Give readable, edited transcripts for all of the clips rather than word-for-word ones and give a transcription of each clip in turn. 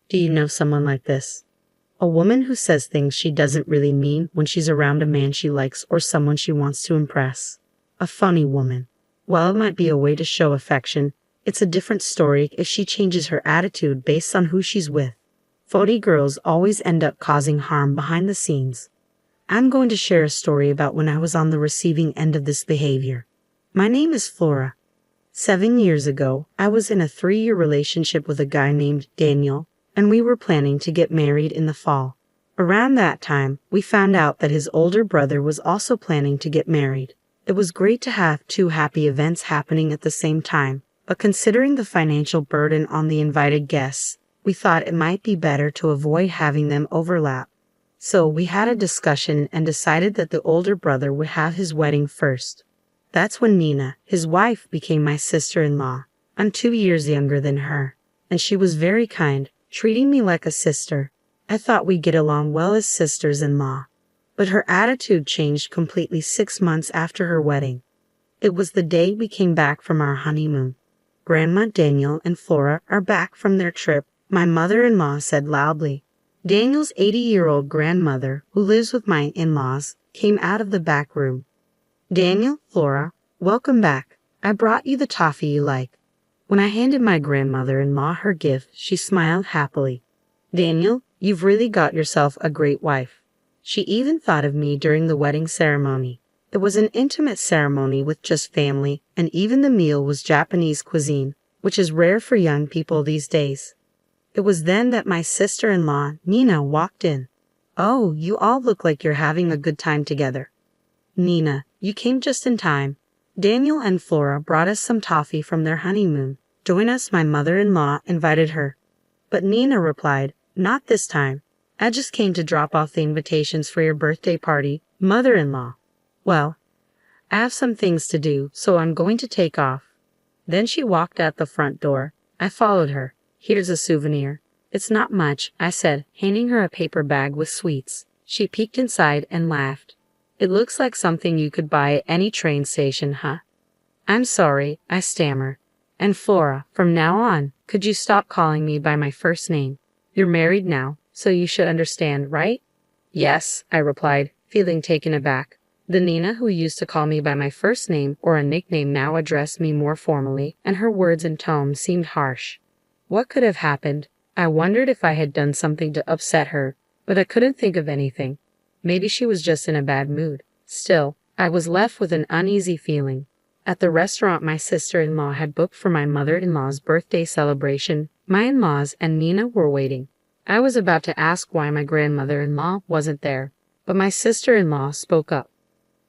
Do you know someone like this? A woman who says things she doesn't really mean when she's around a man she likes or someone she wants to impress. A funny woman. While it might be a way to show affection, it's a different story if she changes her attitude based on who she's with. Funny girls always end up causing harm behind the scenes. I'm going to share a story about when I was on the receiving end of this behavior. My name is Flora. 7 years ago, I was in a 3-year relationship with a guy named Daniel, and we were planning to get married in the fall. Around that time, we found out that his older brother was also planning to get married. It was great to have 2 happy events happening at the same time, but considering the financial burden on the invited guests, we thought it might be better to avoid having them overlap. So we had a discussion and decided that the older brother would have his wedding first. That's when Nina, his wife, became my sister-in-law. I'm 2 years younger than her, and she was very kind, treating me like a sister. I thought we'd get along well as sisters-in-law. But her attitude changed completely 6 months after her wedding. It was the day we came back from our honeymoon. Grandma, Daniel, and Flora are back from their trip, my mother-in-law said loudly. Daniel's 80-year-old grandmother, who lives with my in-laws, came out of the back room. Daniel, Flora, welcome back. I brought you the toffee you like. When I handed my grandmother-in-law her gift, she smiled happily. Daniel, you've really got yourself a great wife. She even thought of me during the wedding ceremony. It was an intimate ceremony with just family, and even the meal was Japanese cuisine, which is rare for young people these days. It was then that my sister-in-law, Nina, walked in. Oh, you all look like you're having a good time together. Nina, you came just in time. Daniel and Flora brought us some toffee from their honeymoon. Join us, my mother-in-law invited her. But Nina replied, not this time. I just came to drop off the invitations for your birthday party, mother-in-law. Well, I have some things to do, so I'm going to take off. Then she walked out the front door. I followed her. Here's a souvenir. It's not much, I said, handing her a paper bag with sweets. She peeked inside and laughed. It looks like something you could buy at any train station, huh? I'm sorry, I stammered. And Flora, from now on, could you stop calling me by my first name? You're married now, so you should understand, right? Yes, I replied, feeling taken aback. The Nina who used to call me by my first name or a nickname now addressed me more formally, and her words and tone seemed harsh. What could have happened? I wondered if I had done something to upset her, but I couldn't think of anything. Maybe she was just in a bad mood. Still, I was left with an uneasy feeling. At the restaurant my sister-in-law had booked for my mother-in-law's birthday celebration, my in-laws and Nina were waiting. I was about to ask why my grandmother-in-law wasn't there, but my sister-in-law spoke up.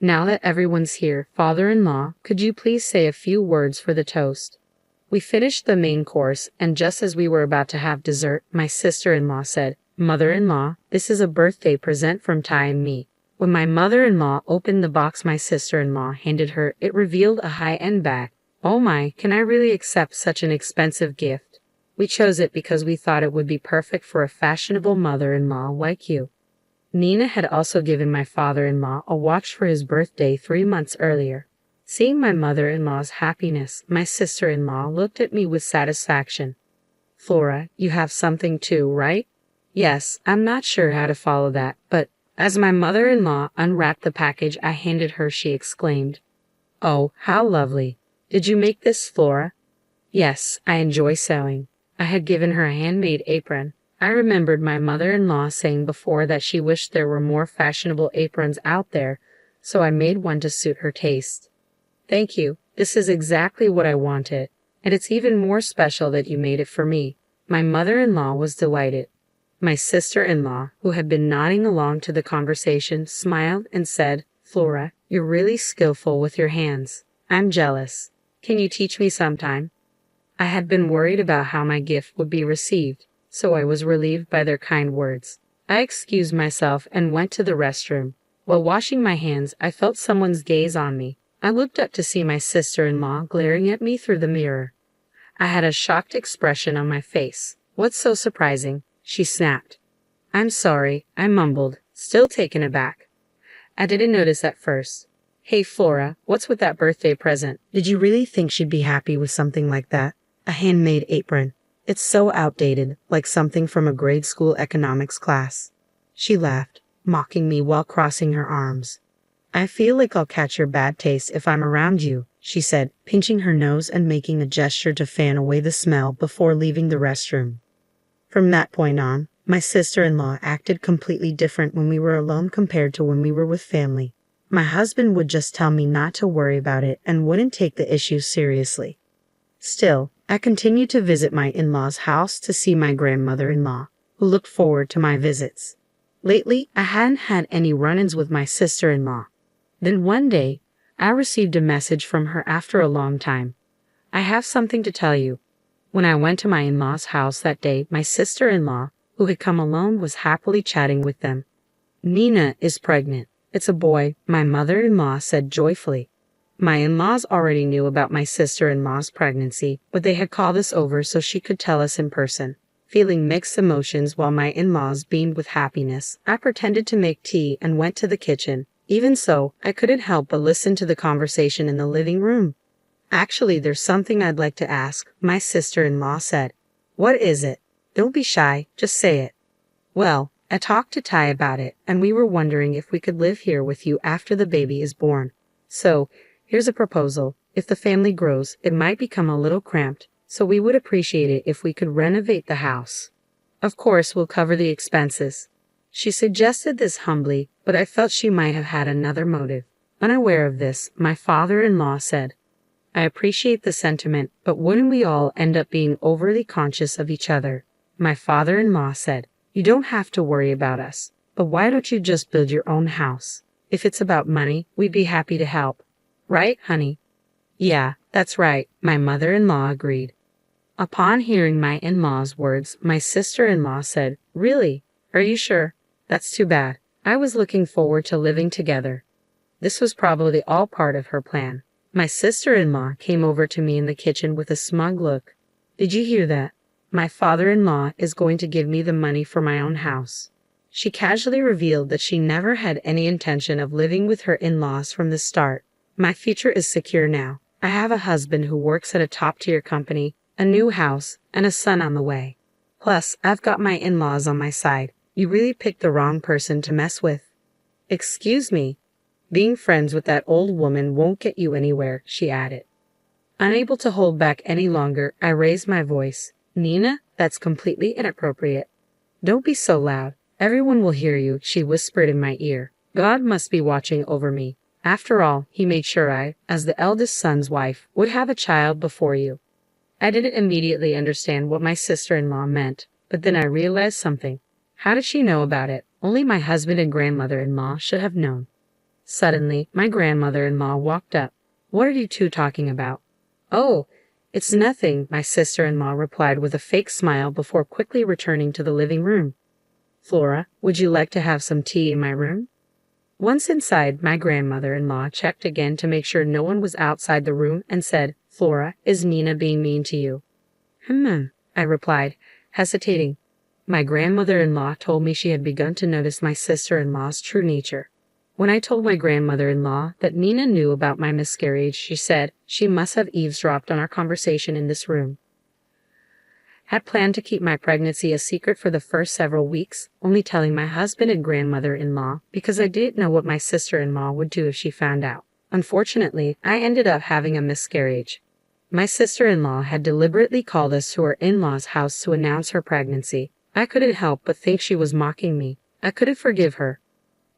Now that everyone's here, father-in-law, could you please say a few words for the toast? We finished the main course, and just as we were about to have dessert, my sister-in-law said, Mother-in-law, this is a birthday present from Ty and me. When my mother-in-law opened the box my sister-in-law handed her, it revealed a high-end bag. Oh my, can I really accept such an expensive gift? We chose it because we thought it would be perfect for a fashionable mother-in-law like you. Nina had also given my father-in-law a watch for his birthday 3 months earlier. Seeing my mother-in-law's happiness, my sister-in-law looked at me with satisfaction. Flora, you have something too, right? Yes, I'm not sure how to follow that, but as my mother-in-law unwrapped the package I handed her, she exclaimed, Oh, how lovely. Did you make this, Flora? Yes, I enjoy sewing. I had given her a handmade apron. I remembered my mother-in-law saying before that she wished there were more fashionable aprons out there, so I made one to suit her taste. Thank you. This is exactly what I wanted, and it's even more special that you made it for me. My mother-in-law was delighted. My sister-in-law, who had been nodding along to the conversation, smiled and said, Flora, you're really skillful with your hands. I'm jealous. Can you teach me sometime? I had been worried about how my gift would be received, so I was relieved by their kind words. I excused myself and went to the restroom. While washing my hands, I felt someone's gaze on me. I looked up to see my sister-in-law glaring at me through the mirror. I had a shocked expression on my face. What's so surprising? She snapped. I'm sorry, I mumbled, still taken aback. I didn't notice at first. Hey Flora, what's with that birthday present? Did you really think she'd be happy with something like that? A handmade apron. It's so outdated, like something from a grade school economics class. She laughed, mocking me while crossing her arms. I feel like I'll catch your bad taste if I'm around you, she said, pinching her nose and making a gesture to fan away the smell before leaving the restroom. From that point on, my sister-in-law acted completely different when we were alone compared to when we were with family. My husband would just tell me not to worry about it and wouldn't take the issue seriously. Still, I continued to visit my in-laws' house to see my grandmother-in-law, who looked forward to my visits. Lately, I hadn't had any run-ins with my sister-in-law. Then one day, I received a message from her after a long time. I have something to tell you. When I went to my in-laws' house that day, my sister-in-law, who had come alone, was happily chatting with them. Nina is pregnant. It's a boy, my mother-in-law said joyfully. My in-laws already knew about my sister-in-law's pregnancy, but they had called us over so she could tell us in person. Feeling mixed emotions while my in-laws beamed with happiness, I pretended to make tea and went to the kitchen. Even so, I couldn't help but listen to the conversation in the living room. Actually, there's something I'd like to ask, my sister-in-law said. What is it? Don't be shy, just say it. Well, I talked to Ty about it, and we were wondering if we could live here with you after the baby is born. So, here's a proposal. If the family grows, it might become a little cramped, so we would appreciate it if we could renovate the house. Of course, we'll cover the expenses. She suggested this humbly, but I felt she might have had another motive. Unaware of this, my father-in-law said, I appreciate the sentiment, but wouldn't we all end up being overly conscious of each other? My father-in-law said, you don't have to worry about us, but why don't you just build your own house? If it's about money, we'd be happy to help. Right, honey? Yeah, that's right, my mother-in-law agreed. Upon hearing my in-law's words, my sister-in-law said, really? Are you sure? That's too bad. I was looking forward to living together. This was probably all part of her plan. My sister-in-law came over to me in the kitchen with a smug look. Did you hear that? My father-in-law is going to give me the money for my own house. She casually revealed that she never had any intention of living with her in-laws from the start. My future is secure now. I have a husband who works at a top-tier company, a new house, and a son on the way. Plus, I've got my in-laws on my side. You really picked the wrong person to mess with. Excuse me. Being friends with that old woman won't get you anywhere, she added. Unable to hold back any longer, I raised my voice. Nina, that's completely inappropriate. Don't be so loud. Everyone will hear you, she whispered in my ear. God must be watching over me. After all, he made sure I, as the eldest son's wife, would have a child before you. I didn't immediately understand what my sister-in-law meant, but then I realized something. How did she know about it? Only my husband and grandmother-in-law should have known. Suddenly, my grandmother-in-law walked up. What are you two talking about? Oh, it's nothing, my sister-in-law replied with a fake smile before quickly returning to the living room. Flora, would you like to have some tea in my room? Once inside, my grandmother-in-law checked again to make sure no one was outside the room and said, Flora, is Nina being mean to you? I replied, hesitating. My grandmother-in-law told me she had begun to notice my sister-in-law's true nature. When I told my grandmother-in-law that Nina knew about my miscarriage, she said she must have eavesdropped on our conversation in this room. Had planned to keep my pregnancy a secret for the first several weeks, only telling my husband and grandmother-in-law because I didn't know what my sister-in-law would do if she found out. Unfortunately, I ended up having a miscarriage. My sister-in-law had deliberately called us to her in-laws' house to announce her pregnancy. I couldn't help but think she was mocking me. I couldn't forgive her.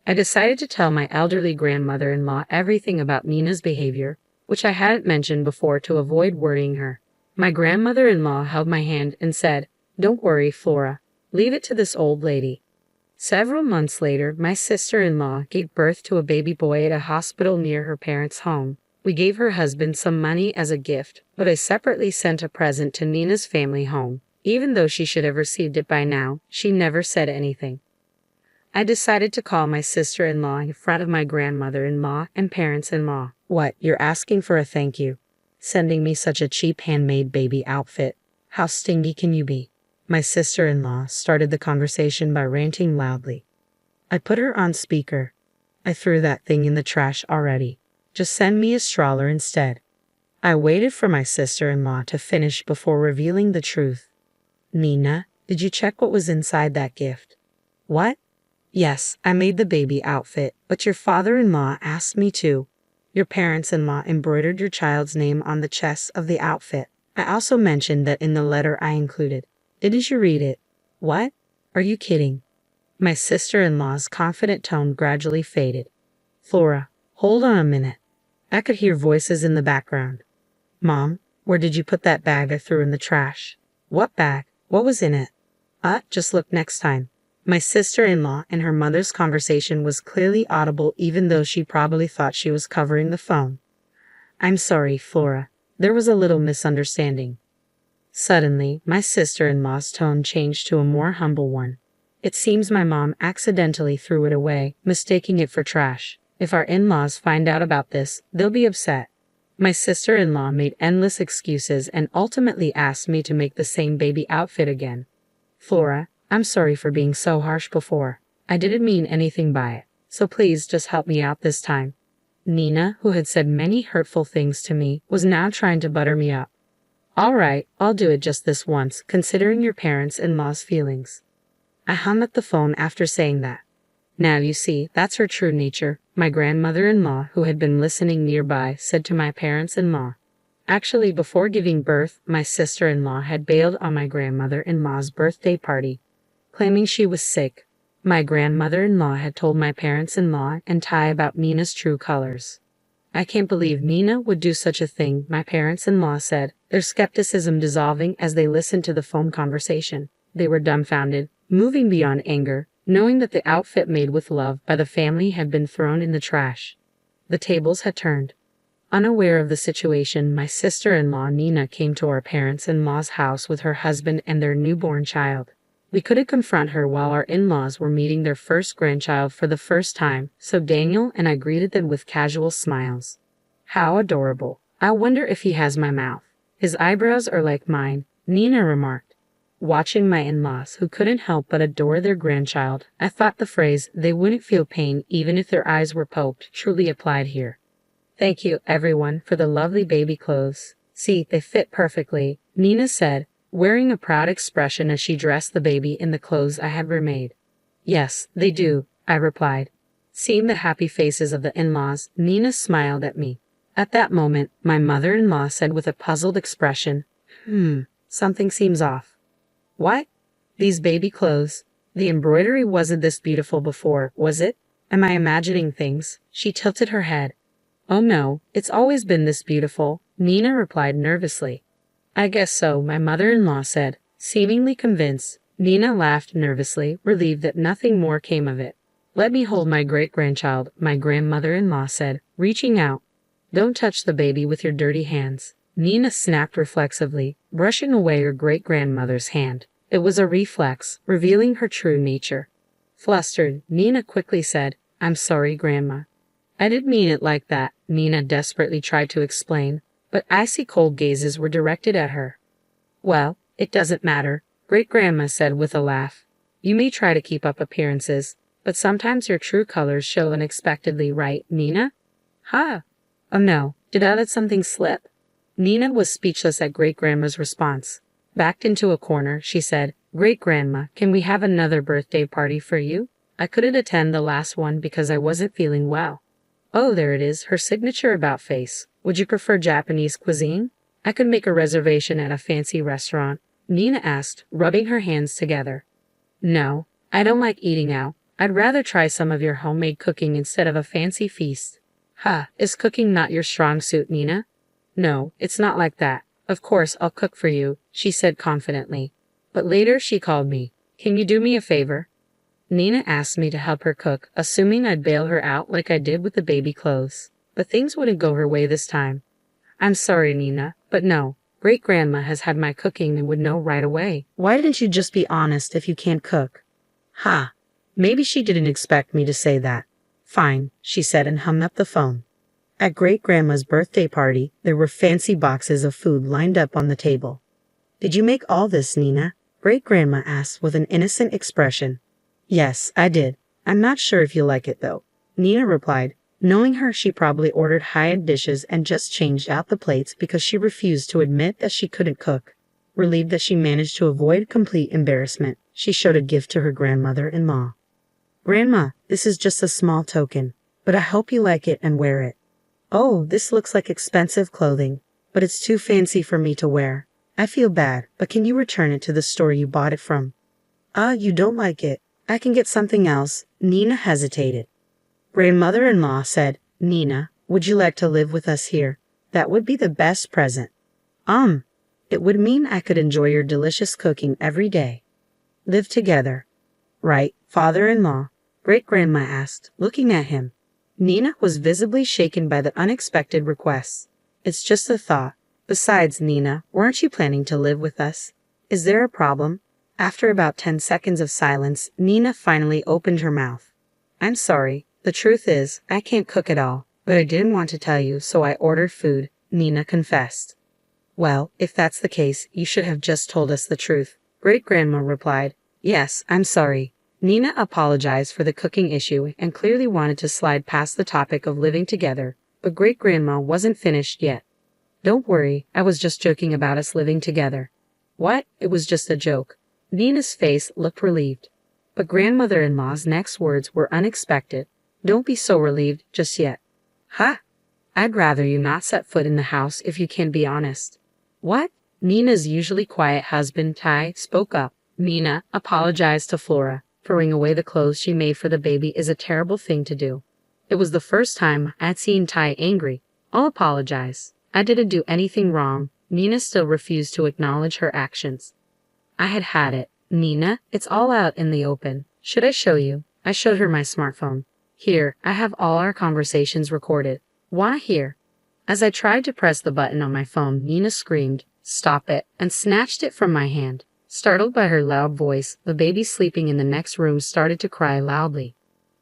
I decided to tell my elderly grandmother-in-law everything about Nina's behavior, which I hadn't mentioned before to avoid worrying her. My grandmother-in-law held my hand and said, Don't worry, Flora. Leave it to this old lady. Several months later, my sister-in-law gave birth to a baby boy at a hospital near her parents' home. We gave her husband some money as a gift, but I separately sent a present to Nina's family home. Even though she should have received it by now, she never said anything. I decided to call my sister-in-law in front of my grandmother-in-law and parents-in-law. What, you're asking for a thank you? Sending me such a cheap handmade baby outfit? How stingy can you be? My sister-in-law started the conversation by ranting loudly. I put her on speaker. I threw that thing in the trash already. Just send me a stroller instead. I waited for my sister-in-law to finish before revealing the truth. Nina, did you check what was inside that gift? What? Yes, I made the baby outfit, but your father-in-law asked me to. Your parents-in-law embroidered your child's name on the chest of the outfit. I also mentioned that in the letter I included. Didn't you read it? What? Are you kidding? My sister-in-law's confident tone gradually faded. Flora, hold on a minute. I could hear voices in the background. Mom, where did you put that bag I threw in the trash? What bag? What was in it? Just look next time. My sister-in-law and her mother's conversation was clearly audible even though she probably thought she was covering the phone. I'm sorry, Flora. There was a little misunderstanding. Suddenly, my sister-in-law's tone changed to a more humble one. It seems my mom accidentally threw it away, mistaking it for trash. If our in-laws find out about this, they'll be upset. My sister-in-law made endless excuses and ultimately asked me to make the same baby outfit again. Flora, I'm sorry for being so harsh before. I didn't mean anything by it, so please just help me out this time. Nina, who had said many hurtful things to me, was now trying to butter me up. All right, I'll do it just this once, considering your parents-in-law's feelings. I hung up the phone after saying that. Now you see, that's her true nature, my grandmother-in-law, who had been listening nearby, said to my parents-in-law. Actually, before giving birth, my sister-in-law had bailed on my grandmother-in-law's birthday party, claiming she was sick. My grandmother-in-law had told my parents-in-law and Ty about Nina's true colors. I can't believe Nina would do such a thing, my parents-in-law said, their skepticism dissolving as they listened to the phone conversation. They were dumbfounded, moving beyond anger, knowing that the outfit made with love by the family had been thrown in the trash. The tables had turned. Unaware of the situation, my sister-in-law Nina came to our parents-in-law's house with her husband and their newborn child. We couldn't confront her while our in-laws were meeting their first grandchild for the first time, so Daniel and I greeted them with casual smiles. How adorable. I wonder if he has my mouth. His eyebrows are like mine, Nina remarked. Watching my in-laws, who couldn't help but adore their grandchild, I thought the phrase, they wouldn't feel pain even if their eyes were poked, truly applied here. Thank you, everyone, for the lovely baby clothes. See, they fit perfectly, Nina said, wearing a proud expression as she dressed the baby in the clothes I had remade. Yes, they do, I replied. Seeing the happy faces of the in-laws, Nina smiled at me. At that moment, my mother-in-law said with a puzzled expression, something seems off. What? These baby clothes? The embroidery wasn't this beautiful before, was it? Am I imagining things? She tilted her head. Oh no, it's always been this beautiful, Nina replied nervously. I guess so, my mother-in-law said, seemingly convinced. Nina laughed nervously, relieved that nothing more came of it. Let me hold my great-grandchild, my grandmother-in-law said, reaching out. Don't touch the baby with your dirty hands. Nina snapped reflexively, brushing away her great-grandmother's hand. It was a reflex, revealing her true nature. Flustered, Nina quickly said, I'm sorry, Grandma. I didn't mean it like that, Nina desperately tried to explain, but icy cold gazes were directed at her. Well, it doesn't matter, Great-Grandma said with a laugh. You may try to keep up appearances, but sometimes your true colors show unexpectedly, right, Nina? Ha! Oh no, did I let something slip? Nina was speechless at Great-Grandma's response. Backed into a corner, she said, Great-Grandma, can we have another birthday party for you? I couldn't attend the last one because I wasn't feeling well. Oh, there it is, her signature about face. Would you prefer Japanese cuisine? I could make a reservation at a fancy restaurant, Nina asked, rubbing her hands together. No, I don't like eating out. I'd rather try some of your homemade cooking instead of a fancy feast. Is cooking not your strong suit, Nina? No, it's not like that. Of course I'll cook for you, she said confidently. But later she called me. Can you do me a favor? Nina asked me to help her cook, assuming I'd bail her out like I did with the baby clothes. But things wouldn't go her way this time. I'm sorry, Nina, but no. Great-Grandma has had my cooking and would know right away. Why didn't you just be honest if you can't cook? Maybe she didn't expect me to say that. Fine, she said and hung up the phone. At Great-Grandma's birthday party, there were fancy boxes of food lined up on the table. Did you make all this, Nina? Great-Grandma asked with an innocent expression. Yes, I did. I'm not sure if you'll like it, though, Nina replied. Knowing her, she probably ordered high-end dishes and just changed out the plates because she refused to admit that she couldn't cook. Relieved that she managed to avoid complete embarrassment, she showed a gift to her grandmother-in-law. "Grandma, this is just a small token, but I hope you like it and wear it." "Oh, this looks like expensive clothing, but it's too fancy for me to wear. I feel bad, but can you return it to the store you bought it from?" You don't like it. I can get something else." Nina hesitated. Grandmother-in-law said, "Nina, would you like to live with us here? That would be the best present." It would mean I could enjoy your delicious cooking every day." "Live together." "Right, father-in-law?" Great-grandma asked, looking at him. Nina was visibly shaken by the unexpected request. "It's just a thought. Besides, Nina, weren't you planning to live with us? Is there a problem?" After about 10 seconds of silence, Nina finally opened her mouth. "I'm sorry. The truth is, I can't cook at all, but I didn't want to tell you, so I ordered food," Nina confessed. "Well, if that's the case, you should have just told us the truth," Great-grandma replied. "Yes, I'm sorry." Nina apologized for the cooking issue and clearly wanted to slide past the topic of living together, but Great-grandma wasn't finished yet. "Don't worry, I was just joking about us living together." "What? It was just a joke." Nina's face looked relieved. But grandmother-in-law's next words were unexpected. "Don't be so relieved just yet." "Huh? I'd rather you not set foot in the house if you can be honest." "What?" Nina's usually quiet husband, Ty, spoke up. "Nina, apologized to Flora. Throwing away the clothes she made for the baby is a terrible thing to do." It was the first time I'd seen Ty angry. "I'll apologize. I didn't do anything wrong." Nina still refused to acknowledge her actions. I had it. "Nina, it's all out in the open. Should I show you?" I showed her my smartphone. "Here, I have all our conversations recorded. Wanna hear?" As I tried to press the button on my phone, Nina screamed, "Stop it," and snatched it from my hand. Startled by her loud voice, the baby sleeping in the next room started to cry loudly.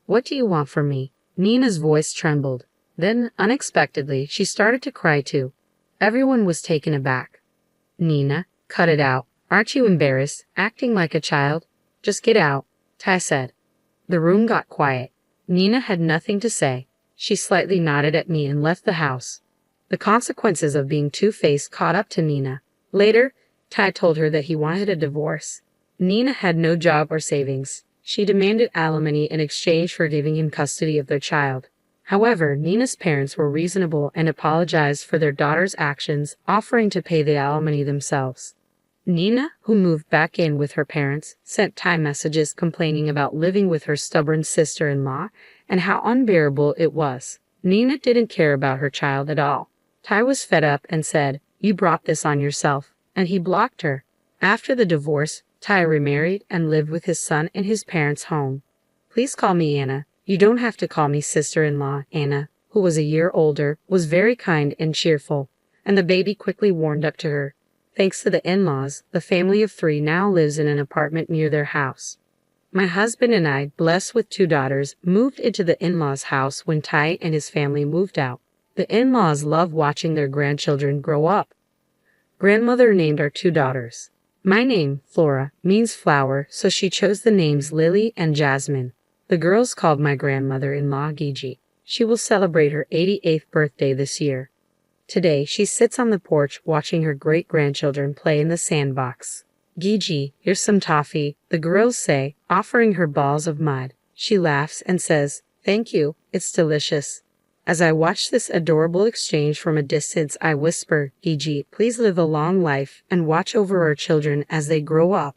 "What do you want from me?" Nina's voice trembled. Then, unexpectedly, she started to cry too. Everyone was taken aback. "Nina, cut it out. Aren't you embarrassed, acting like a child? Just get out," Ty said. The room got quiet. Nina had nothing to say. She slightly nodded at me and left the house. The consequences of being two-faced caught up to Nina. Later, Ty told her that he wanted a divorce. Nina had no job or savings. She demanded alimony in exchange for giving him custody of their child. However, Nina's parents were reasonable and apologized for their daughter's actions, offering to pay the alimony themselves. Nina, who moved back in with her parents, sent Ty messages complaining about living with her stubborn sister-in-law and how unbearable it was. Nina didn't care about her child at all. Ty was fed up and said, "You brought this on yourself," and he blocked her. After the divorce, Ty remarried and lived with his son in his parents' home. "Please call me Anna. You don't have to call me sister-in-law." Anna, who was a year older, was very kind and cheerful, and the baby quickly warmed up to her. Thanks to the in-laws, the family of 3 now lives in an apartment near their house. My husband and I, blessed with 2 daughters, moved into the in-laws' house when Ty and his family moved out. The in-laws love watching their grandchildren grow up. Grandmother named our 2 daughters. My name, Flora, means flower, so she chose the names Lily and Jasmine. The girls called my grandmother-in-law Gigi. She will celebrate her 88th birthday this year. Today, she sits on the porch watching her great-grandchildren play in the sandbox. "Gigi, here's some toffee," the girls say, offering her balls of mud. She laughs and says, "Thank you, it's delicious." As I watch this adorable exchange from a distance, I whisper, "Gigi, please live a long life and watch over our children as they grow up."